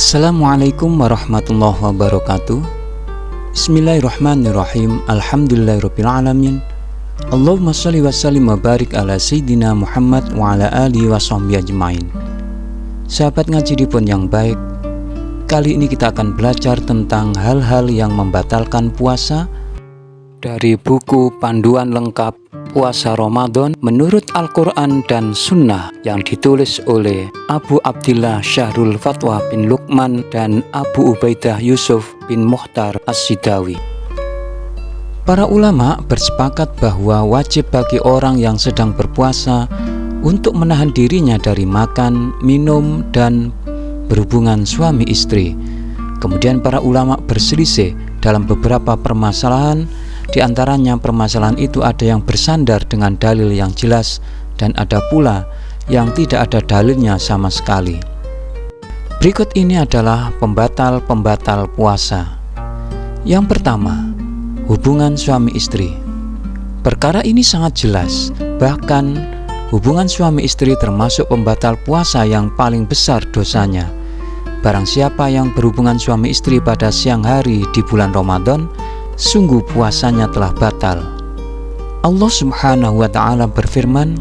Assalamualaikum warahmatullahi wabarakatuh. Bismillahirrahmanirrahim. Alhamdulillahirrabbilalamin. Allahumma sholli wa sallim wa barik ala Sayyidina Muhammad wa ala alihi wa sahbihi ajmain. Sahabat ngaji dipun yang baik, kali ini kita akan belajar tentang hal-hal yang membatalkan puasa dari buku Panduan Lengkap Puasa Ramadan menurut Al-Quran dan Sunnah yang ditulis oleh Abu Abdillah Syahrul Fatwa bin Luqman dan Abu Ubaidah Yusuf bin Mukhtar As-Sidawi. Para ulama bersepakat bahwa wajib bagi orang yang sedang berpuasa untuk menahan dirinya dari makan, minum, dan berhubungan suami istri. Kemudian para ulama berselisih dalam beberapa permasalahan. Di antaranya permasalahan itu ada yang bersandar dengan dalil yang jelas dan ada pula yang tidak ada dalilnya sama sekali. Berikut ini adalah pembatal-pembatal puasa. Yang pertama, hubungan suami istri. Perkara ini sangat jelas, bahkan hubungan suami istri termasuk pembatal puasa yang paling besar dosanya. Barang siapa yang berhubungan suami istri pada siang hari di bulan Ramadan, sungguh puasanya telah batal. Allah Subhanahu wa ta'ala berfirman,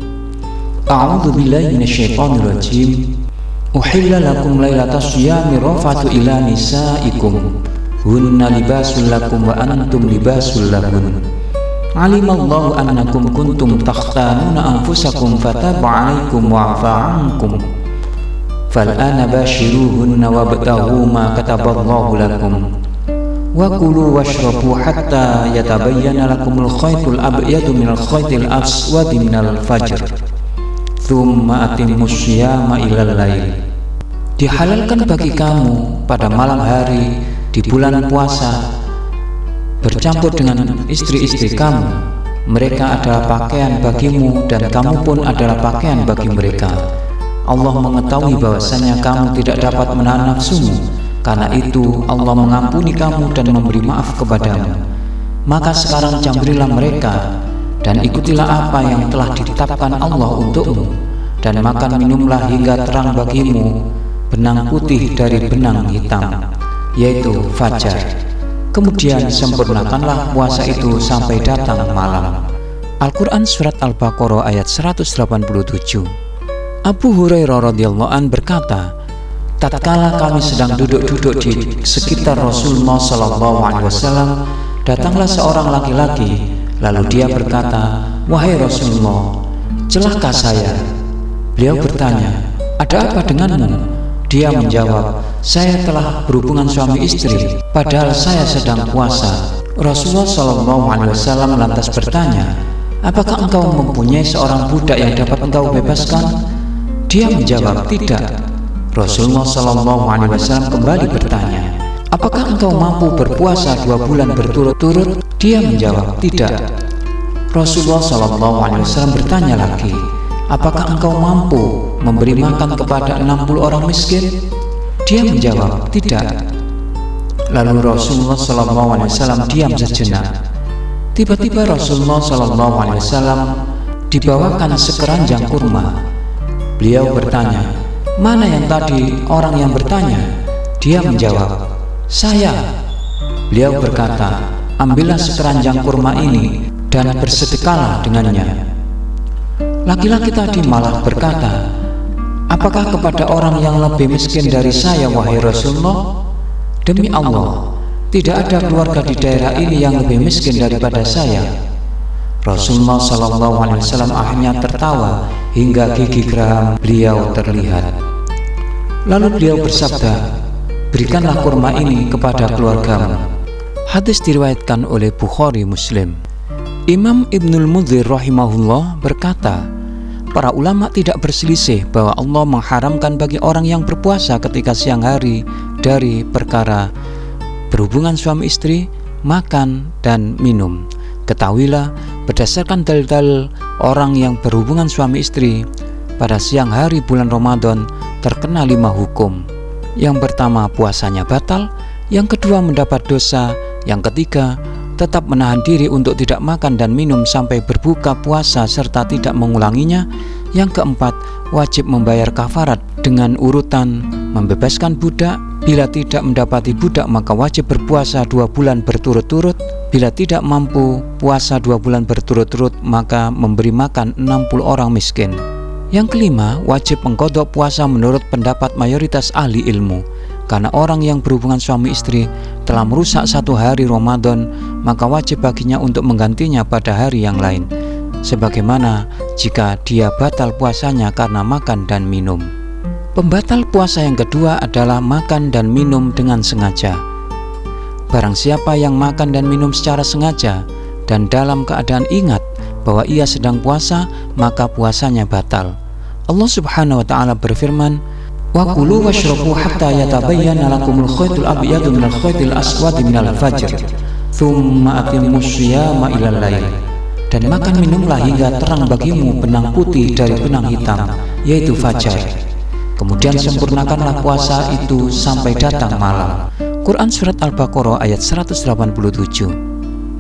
A'udzu billahi minasyaitonir rajim. Uhilla lakum lailatas syiyami rafatu ila nisaikum hunna libasul lakum wa antum libasul lahun. Alimallahu annakum kuntum takhtanuna anfusakum fataba 'alaikum wa 'afa 'ankum. Fal'ana bashiruhunna wabtaghu ma kataballahu lakum. Wa kulu washrabu hatta yatabayyana lakumul khaytul abyadu minal khaytil aswadi minal fajr thumma atimmus syiyama ilal lail. Dihalalkan bagi kamu pada malam hari di bulan puasa bercampur dengan istri-istri kamu. Mereka adalah pakaian bagimu dan kamu pun adalah pakaian bagi mereka. Allah mengetahui bahwasanya kamu tidak dapat menahan nafsumu. Karena itu Allah mengampuni kamu dan memberi maaf kepadamu. Maka sekarang cambrilah mereka dan ikutilah apa yang telah ditetapkan Allah untukmu, dan makan minumlah hingga terang bagimu benang putih dari benang hitam, yaitu fajar. Kemudian sempurnakanlah puasa itu sampai datang malam. Al-Quran Surat Al-Baqarah ayat 187. Abu Hurairah radhiyallahu anhu berkata, tatkala kami sedang duduk-duduk di sekitar Rasulullah SAW, datanglah seorang laki-laki, lalu dia berkata, wahai Rasulullah, celaka saya. Beliau bertanya, ada apa denganmu? Dia menjawab, saya telah berhubungan suami istri, padahal saya sedang puasa. Rasulullah SAW lantas bertanya, apakah engkau mempunyai seorang budak yang dapat engkau bebaskan? Dia menjawab, tidak. Rasulullah SAW kembali bertanya, apakah engkau mampu berpuasa 2 bulan berturut-turut? Dia menjawab, tidak. Rasulullah SAW bertanya lagi, apakah engkau mampu memberi makan kepada 60 orang miskin? Dia menjawab, tidak. Lalu Rasulullah SAW diam sejenak. Tiba-tiba Rasulullah SAW dibawakan sekeranjang kurma. Beliau bertanya, mana yang tadi orang yang bertanya? Dia menjawab, saya. Beliau berkata, ambillah sekeranjang kurma ini dan bersedekahlah dengannya. Laki-laki tadi malah berkata, apakah kepada orang yang lebih miskin dari saya, wahai Rasulullah? Demi Allah, tidak ada keluarga di daerah ini yang lebih miskin daripada saya. Rasulullah SAW akhirnya tertawa hingga gigi geram beliau terlihat. Lalu beliau bersabda, berikanlah kurma ini kepada keluargamu. Hadis diriwayatkan oleh Bukhari Muslim. Imam Ibnul Munzir rahimahullah berkata, para ulama tidak berselisih bahwa Allah mengharamkan bagi orang yang berpuasa ketika siang hari dari perkara berhubungan suami istri, makan, dan minum. Ketahuilah, berdasarkan dalil-dalil, orang yang berhubungan suami istri pada siang hari bulan Ramadan terkena 5 hukum. Yang pertama, puasanya batal. Yang kedua, mendapat dosa. Yang ketiga, tetap menahan diri untuk tidak makan dan minum sampai berbuka puasa serta tidak mengulanginya. Yang keempat, wajib membayar kafarat dengan urutan membebaskan budak, Bila tidak mendapati budak maka wajib berpuasa 2 bulan berturut-turut. Bila tidak mampu puasa 2 bulan berturut-turut maka memberi makan 60 orang miskin. Yang kelima, wajib mengqadha puasa menurut pendapat mayoritas ahli ilmu. Karena orang yang berhubungan suami istri telah merusak 1 hari Ramadan, maka wajib baginya untuk menggantinya pada hari yang lain, sebagaimana jika dia batal puasanya karena makan dan minum. Pembatal puasa yang kedua adalah makan dan minum dengan sengaja. Barang siapa yang makan dan minum secara sengaja dan dalam keadaan ingat bahwa ia sedang puasa, maka puasanya batal. Allah Subhanahu wa taala berfirman, "Wa kulu washrabu hatta yatabayyana lakumul khaytul abyadu minal khaytil aswadi minal fajr, tsumma atimmus shiyama ilal lail." Dan makan minumlah hingga terang bagimu benang putih dari benang hitam, yaitu fajar. Kemudian sempurnakanlah puasa itu sampai datang malam. Quran Surat Al-Baqarah ayat 187.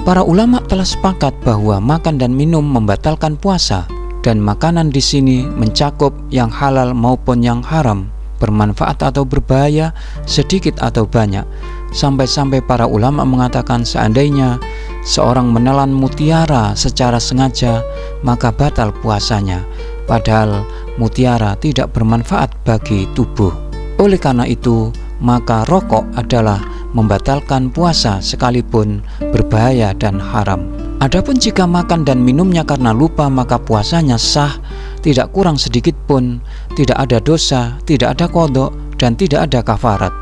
Para ulama telah sepakat bahwa makan dan minum membatalkan puasa, dan makanan di sini mencakup yang halal maupun yang haram, bermanfaat atau berbahaya, sedikit atau banyak. Sampai-sampai para ulama mengatakan seandainya seorang menelan mutiara secara sengaja, maka batal puasanya, padahal mutiara tidak bermanfaat bagi tubuh. Oleh karena itu, maka rokok adalah membatalkan puasa sekalipun berbahaya dan haram. Adapun jika makan dan minumnya karena lupa, maka puasanya sah, tidak kurang sedikit pun, tidak ada dosa, tidak ada qadha, dan tidak ada kafarat.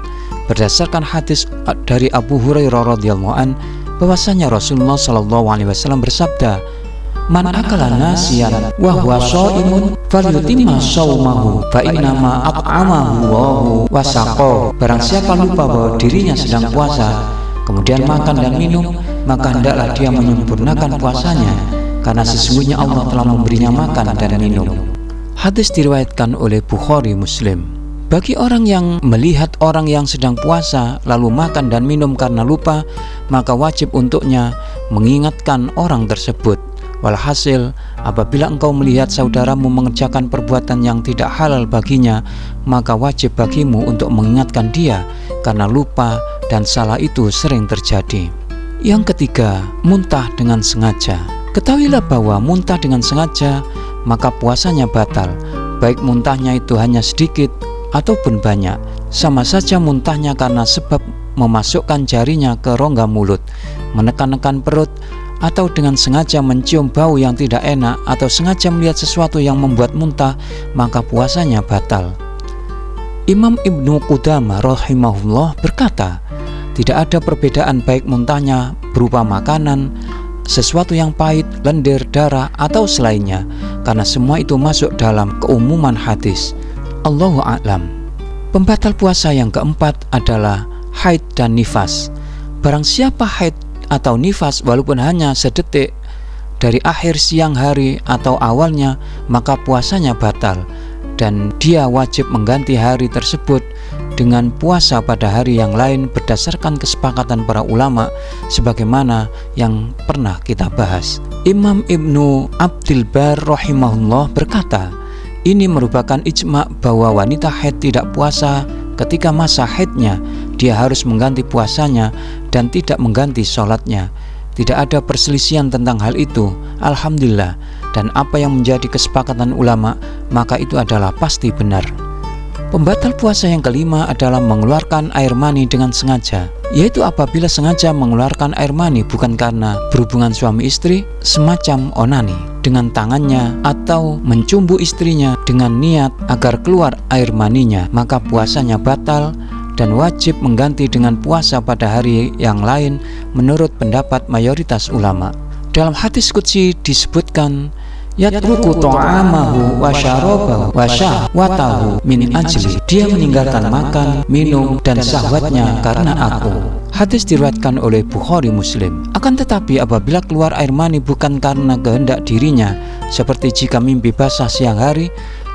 Berdasarkan hadis dari Abu Hurairah radhiyallahu an, bahwasanya Rasulullah SAW bersabda, "Man akala nasiyan wa huwa shaimun falyutimma shaumahu fa innama at'amahu Allahu wa saqahu." Barang siapa lupa bahwa dirinya sedang puasa, kemudian makan dan minum, maka hendaklah dia menyempurnakan puasanya, karena sesungguhnya Allah telah memberinya makan dan minum. Hadis diriwayatkan oleh Bukhari Muslim. Bagi orang yang melihat orang yang sedang puasa lalu makan dan minum karena lupa, maka wajib untuknya mengingatkan orang tersebut. Walhasil, apabila engkau melihat saudaramu mengerjakan perbuatan yang tidak halal baginya, maka wajib bagimu untuk mengingatkan dia, karena lupa dan salah itu sering terjadi. Yang ketiga, muntah dengan sengaja. Ketahuilah bahwa muntah dengan sengaja, maka puasanya batal, baik muntahnya itu hanya sedikit ataupun banyak. Sama saja muntahnya karena sebab memasukkan jarinya ke rongga mulut, menekan-nekan perut, atau dengan sengaja mencium bau yang tidak enak, atau sengaja melihat sesuatu yang membuat muntah, maka puasanya batal. Imam Ibnu Qudamah rahimahullah berkata, tidak ada perbedaan baik muntahnya berupa makanan, sesuatu yang pahit, lendir, darah, atau selainnya, karena semua itu masuk dalam keumuman hadis. Allahu a'lam. Pembatal puasa yang keempat adalah haid dan nifas. Barang siapa haid atau nifas walaupun hanya sedetik dari akhir siang hari atau awalnya, maka puasanya batal, dan dia wajib mengganti hari tersebut dengan puasa pada hari yang lain berdasarkan kesepakatan para ulama sebagaimana yang pernah kita bahas. Imam Ibnu Abdul Bar rahimahullah berkata, ini merupakan ijma' bahwa wanita haid tidak puasa ketika masa haidnya, dia harus mengganti puasanya dan tidak mengganti sholatnya. Tidak ada perselisihan tentang hal itu, alhamdulillah, dan apa yang menjadi kesepakatan ulama, maka itu adalah pasti benar. Pembatal puasa yang kelima adalah mengeluarkan air mani dengan sengaja, yaitu apabila sengaja mengeluarkan air mani bukan karena berhubungan suami istri, semacam onani dengan tangannya, atau mencumbu istrinya dengan niat agar keluar air maninya, maka puasanya batal dan wajib mengganti dengan puasa pada hari yang lain menurut pendapat mayoritas ulama. Dalam hadis qudsi disebutkan, yatruku ta'amahu wa syarabahu wa syahwatahu min ajli. Dia meninggalkan makan, minum, dan syahwatnya karena aku. Hadis diriwayatkan oleh Bukhari Muslim. Akan tetapi apabila keluar air mani bukan karena kehendak dirinya, seperti jika mimpi basah siang hari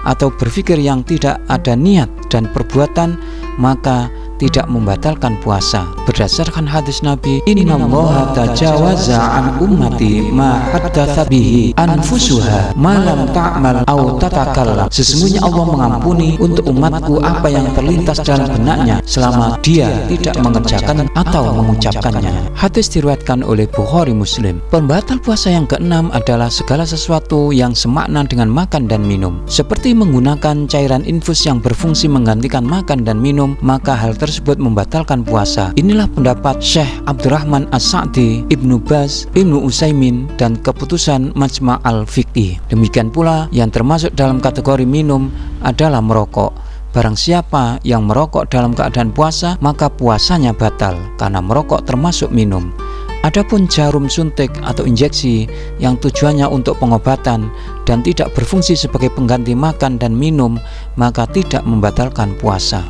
atau berpikir yang tidak ada niat dan perbuatan, maka tidak membatalkan puasa. Berdasarkan hadis Nabi, innallaha tajawaza an ummati ma haddatsa bihi anfusuha ma lam ta'mal aw tatakallam. Sesungguhnya Allah mengampuni untuk umatku apa yang terlintas dalam benaknya selama dia tidak mengerjakan atau mengucapkannya. Hadis diriwayatkan oleh Bukhari Muslim. Pembatal puasa yang keenam adalah segala sesuatu yang semakna dengan makan dan minum, seperti menggunakan cairan infus yang berfungsi menggantikan makan dan minum, maka hal tersebut membatalkan puasa. Inilah pendapat Syekh Abdurrahman As-Sa'di, Ibnu Baz, Ibnu Utsaimin, dan keputusan Majma' al-Fiqih. Demikian pula yang termasuk dalam kategori minum adalah merokok. Barang siapa yang merokok dalam keadaan puasa, maka puasanya batal karena merokok termasuk minum. Adapun jarum suntik atau injeksi yang tujuannya untuk pengobatan dan tidak berfungsi sebagai pengganti makan dan minum, maka tidak membatalkan puasa.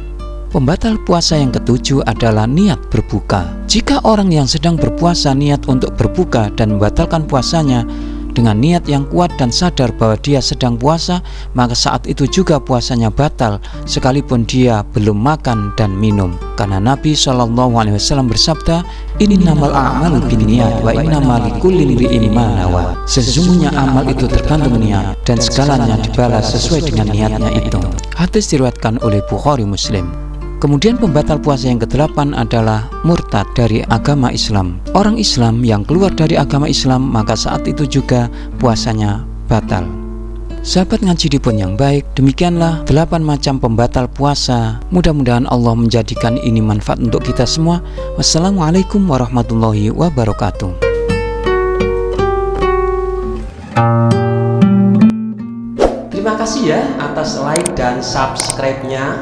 Pembatal puasa yang ketujuh adalah niat berbuka. Jika orang yang sedang berpuasa niat untuk berbuka dan membatalkan puasanya dengan niat yang kuat dan sadar bahwa dia sedang puasa, maka saat itu juga puasanya batal sekalipun dia belum makan dan minum. Karena Nabi SAW bersabda, innamal a'malu binniyat wa innamal likulli imri'in ma nawa. Sesungguhnya amal itu tergantung niat dan segalanya dibalas sesuai dengan niatnya itu. Hadis diriwayatkan oleh Bukhari Muslim. Kemudian pembatal puasa yang kedelapan adalah murtad dari agama Islam. Orang Islam yang keluar dari agama Islam, maka saat itu juga puasanya batal. Sahabat Ngaji Dipun yang baik, demikianlah 8 macam pembatal puasa. Mudah-mudahan Allah menjadikan ini manfaat untuk kita semua. Wassalamualaikum warahmatullahi wabarakatuh. Terima kasih ya atas like dan subscribe-nya.